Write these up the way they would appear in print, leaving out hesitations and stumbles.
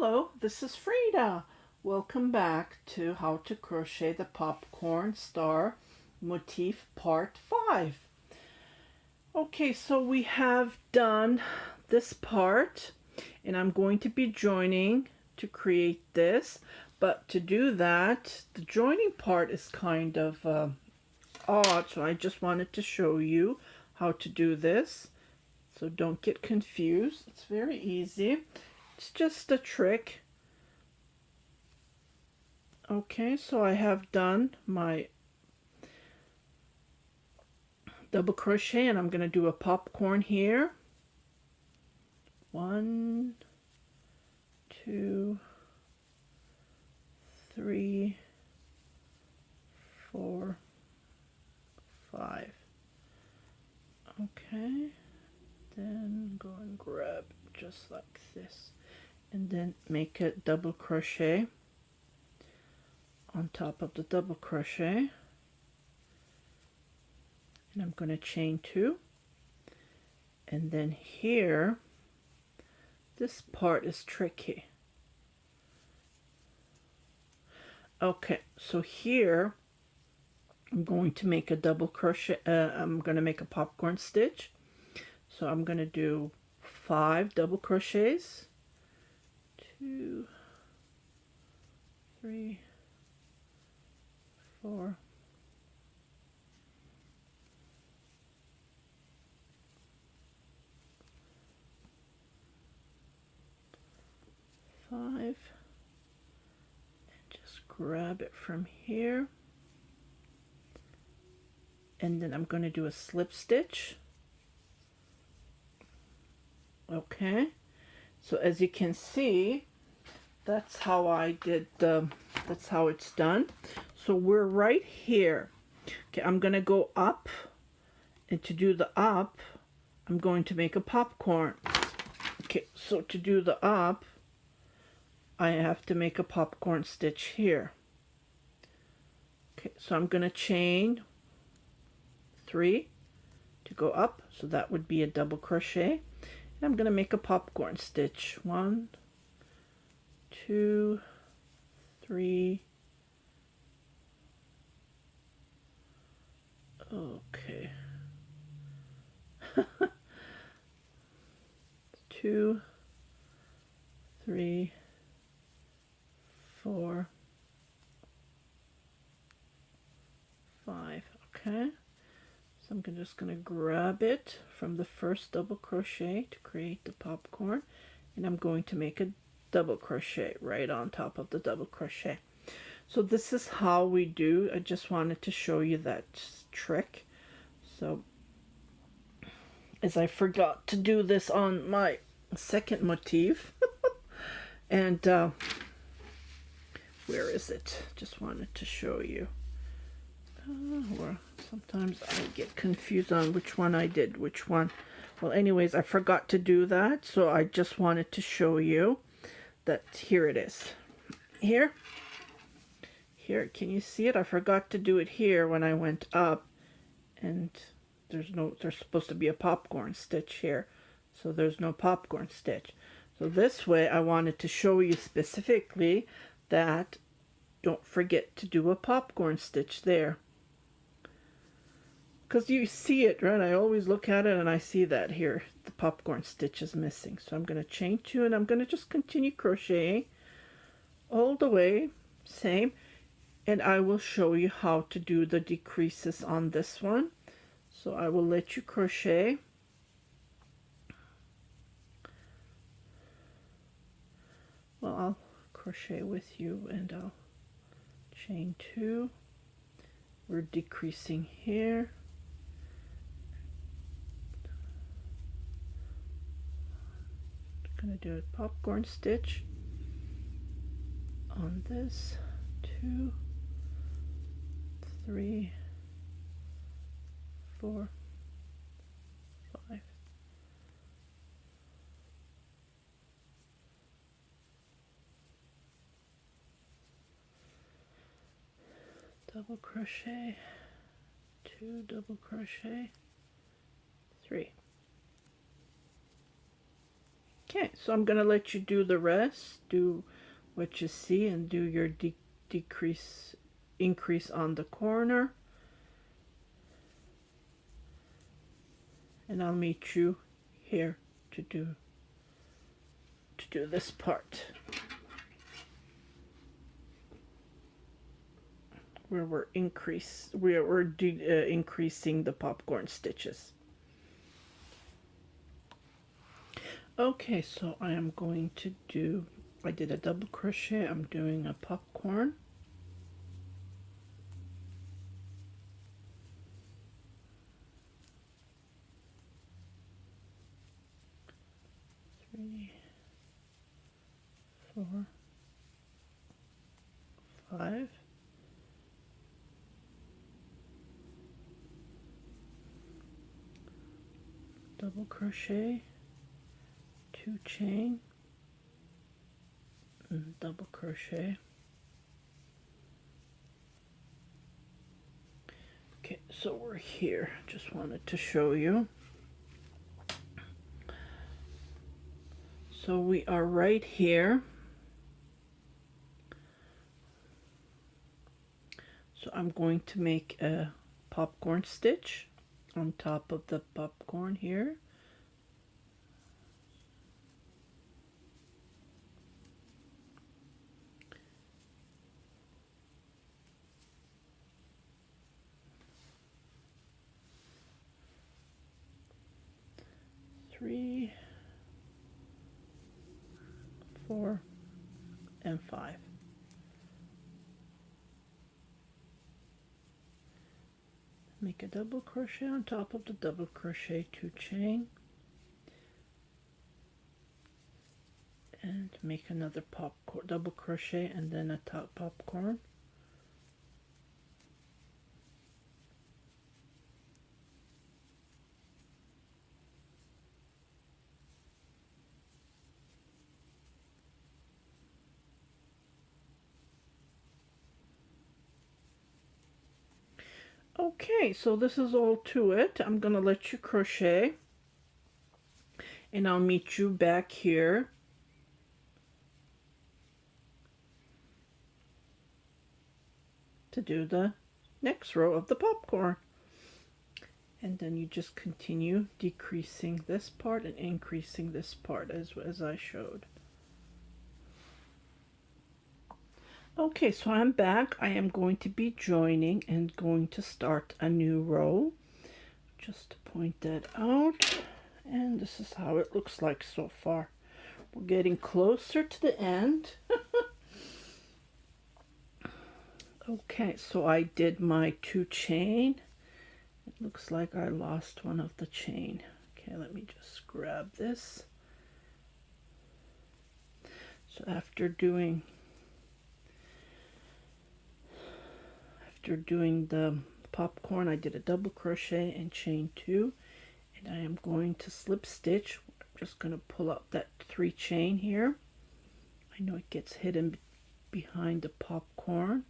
Hello, this is Frida. Welcome back to How to Crochet the Popcorn Star Motif Part 5. Okay, so we have done this part and I'm going to be joining to create this, but to do that the joining part is kind of odd, so I just wanted to show you how to do this, so don't get confused. It's very easy. It's just a trick. Okay, so I have done my double crochet and I'm going to do a popcorn here. 1, 2, 3, 4, 5. Okay, then go and grab just like this and then make a double crochet on top of the double crochet, and I'm going to chain 2, and then here this part is tricky. Okay, so here I'm going to make a double crochet, I'm going to make a popcorn stitch, so I'm going to do 5 double crochets, 2, 3, 4, 5, and just grab it from here, and then I'm going to do a slip stitch. Okay, so as you can see, that's how I did that's how it's done. So we're right here. Okay, I'm gonna go up, and to do the up I'm going to make a popcorn. Okay, so to do the up I have to make a popcorn stitch here. Okay, so I'm gonna chain 3 to go up, so that would be a double crochet, and I'm gonna make a popcorn stitch. 1, 2, 3. Okay. 2, 3, 4, 5. Okay. So I'm just going to grab it from the first double crochet to create the popcorn, and I'm going to make a double crochet right on top of the double crochet. So this is how we do. I just wanted to show you that trick. So as I forgot to do this on my second motif and where is it? Just wanted to show you. Or sometimes I get confused on which one I did which one. Well, anyways, I forgot to do that, so I just wanted to show you that here it is. Here, can you see it? I forgot to do it here when I went up, and there's supposed to be a popcorn stitch here, so there's no popcorn stitch. So this way I wanted to show you specifically that don't forget to do a popcorn stitch there, because you see it, right? I always look at it and I see that here the popcorn stitch is missing. So I'm going to chain 2 and I'm going to just continue crocheting all the way, same, and I will show you how to do the decreases on this one. So I will let you crochet. Well, I'll crochet with you and I'll chain 2. We're decreasing here. I'm going to do a popcorn stitch on this. 2, 3, 4, 5. Double crochet, 2 double crochet, 3. Okay, so I'm gonna let you do the rest, do what you see, and do your increase on the corner, and I'll meet you here to do this part where we're increasing the popcorn stitches. Okay, so I am going to do, I did a double crochet, I'm doing a popcorn. Three, 4, 5. Double crochet, 2 chain, and double crochet. Okay, so we're here. Just wanted to show you. So we are right here. So I'm going to make a popcorn stitch on top of the popcorn here. Three, 4, and 5. Make a double crochet on top of the double crochet, 2 chain, and make another popcorn double crochet and then a top popcorn. Okay, so this is all to it. I'm gonna let you crochet and I'll meet you back here to do the next row of the popcorn. And then you just continue decreasing this part and increasing this part as I showed. Okay, so I'm back. I am going to be joining and going to start a new row. Just to point that out. And this is how it looks like so far. We're getting closer to the end. Okay, so I did my 2 chain. It looks like I lost one of the chain. Okay, let me just grab this. So after doing the popcorn, I did a double crochet and chain 2, and I am going to slip stitch. I'm just going to pull out that 3 chain here. I know it gets hidden behind the popcorn.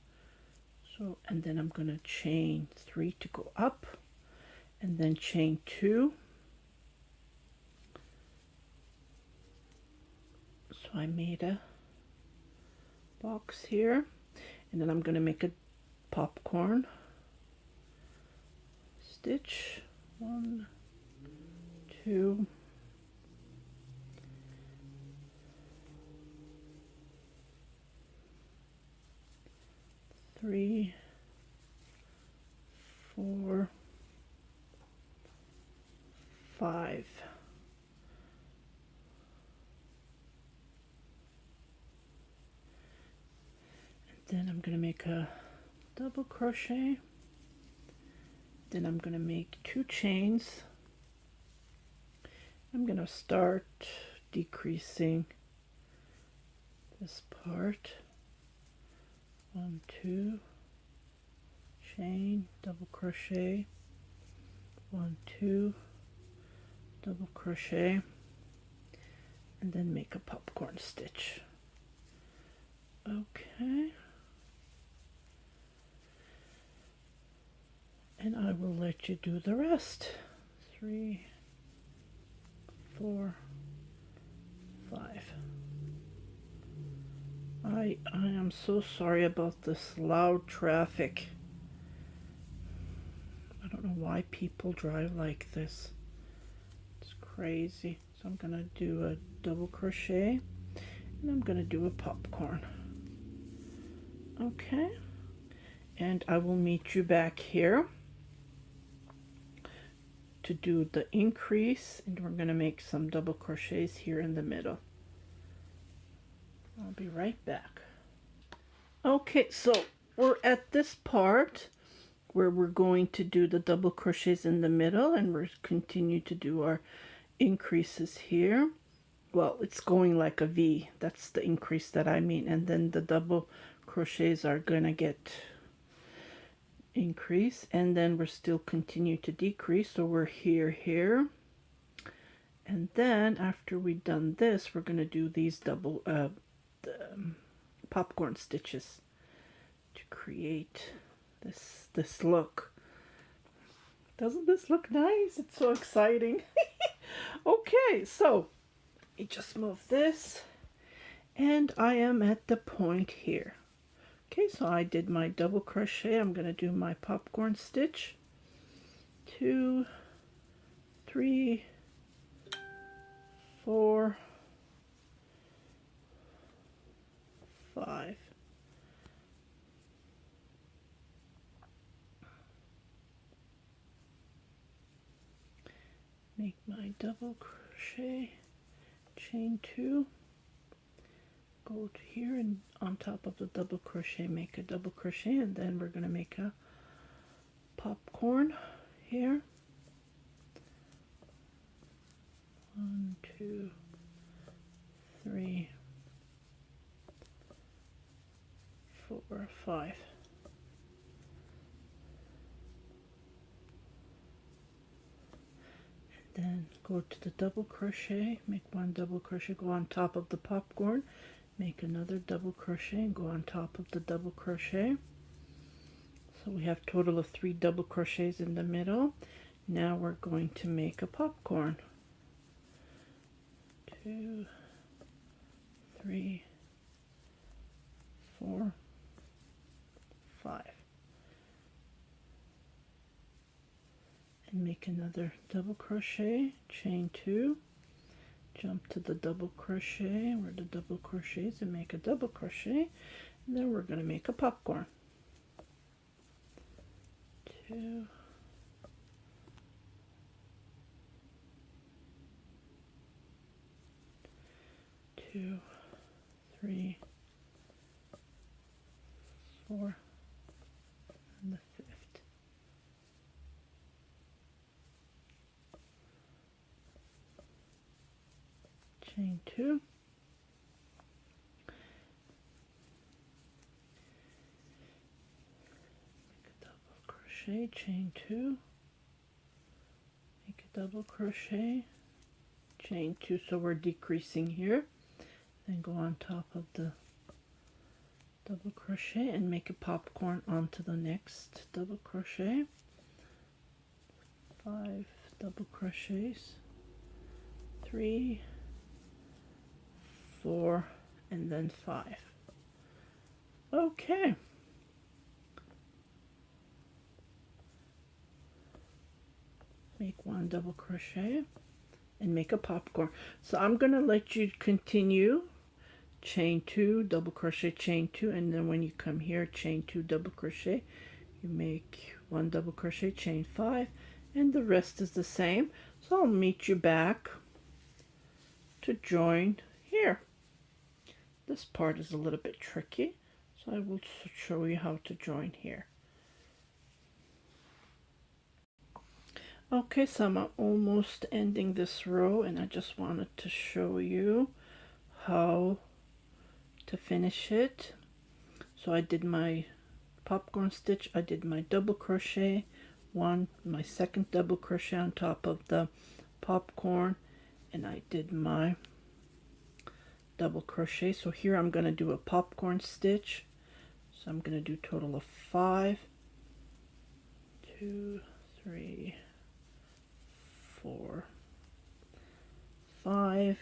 So, and then I'm going to chain 3 to go up, and then chain 2. So I made a box here, and then I'm going to make a popcorn stitch. 1, 2, 3, 4, 5. And then I'm going to make a double crochet. Then I'm going to make 2 chains. I'm going to start decreasing this part. 1, 2, chain, double crochet, 1, 2, double crochet, and then make a popcorn stitch. Okay. And I will let you do the rest. 3, 4, I am so sorry about this loud traffic. I don't know why people drive like this. It's crazy. So I'm gonna do a double crochet and I'm gonna do a popcorn. Okay, and I will meet you back here to do the increase, and we're gonna make some double crochets here in the middle. I'll be right back. Okay, so we're at this part where we're going to do the double crochets in the middle, and we're continue to do our increases here. Well, it's going like a V. That's the increase that I mean, and then the double crochets are gonna get increase, and then we're still continue to decrease, so we're here, and then after we've done this, we're gonna do these double popcorn stitches to create this look. Doesn't this look nice? It's so exciting. Okay, so you just move this, and I am at the point here. Okay, so I did my double crochet. I'm going to do my popcorn stitch. 2, 3, 4, 5. Make my double crochet, chain 2, go to here, and on top of the double crochet make a double crochet, and then we're going to make a popcorn here. 1, 2, 3, 4, 5. Then go to the double crochet, make 1 double crochet, go on top of the popcorn, make another double crochet, and go on top of the double crochet. So we have a total of 3 double crochets in the middle. Now we're going to make a popcorn. 2, 3, 4, 5. And make another double crochet, chain 2, jump to the double crochet where the double crochets, and make a double crochet, and then we're going to make a popcorn. 2, 2, 3, 4, and the 5th. Chain 2, make a double crochet, chain 2, make a double crochet, chain 2, so we're decreasing here, then go on top of the double crochet and make a popcorn onto the next double crochet. 5 double crochets, 3, 4, and then 5. Okay. Make 1 double crochet and make a popcorn. So I'm going to let you continue. Chain 2, double crochet, chain 2, and then when you come here, chain 2, double crochet, you make 1 double crochet, chain 5, and the rest is the same. So I'll meet you back to join here. This part is a little bit tricky, so I will show you how to join here. Okay, so I'm almost ending this row, and I just wanted to show you how to finish it. So I did my popcorn stitch, I did my double crochet, my second double crochet on top of the popcorn, and I did my double crochet. So here I'm going to do a popcorn stitch, so I'm going to do a total of 5, 2, 3, 4, 5,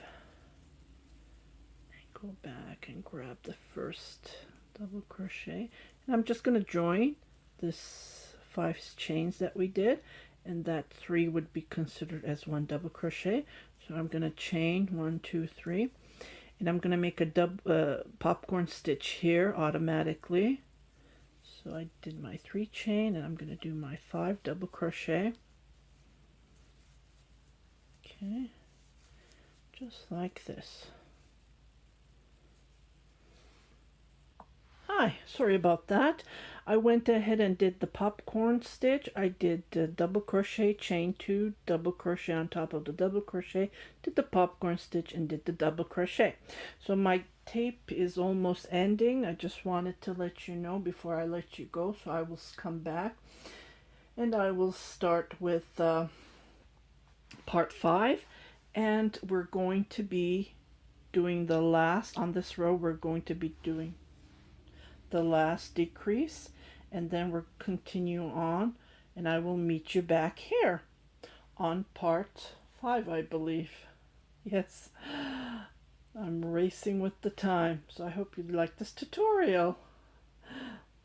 and go back and grab the first double crochet, and I'm just going to join this 5 chains that we did, and that 3 would be considered as 1 double crochet. So I'm going to chain 1, 2, 3, and I'm going to make a double popcorn stitch here automatically. So I did my 3 chain, and I'm going to do my 5 double crochet. Okay, just like this. Hi, sorry about that. I went ahead and did the popcorn stitch. I did the double crochet, chain 2, double crochet on top of the double crochet, did the popcorn stitch, and did the double crochet. So my tape is almost ending. I just wanted to let you know before I let you go. So I will come back and I will start with part 5, and we're going to be doing the last, on this row we're going to be doing the last decrease, and then we'll continue on, and I will meet you back here on part 5, I believe. Yes, I'm racing with the time, so I hope you like this tutorial.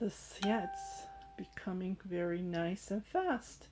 Yeah, it's becoming very nice and fast.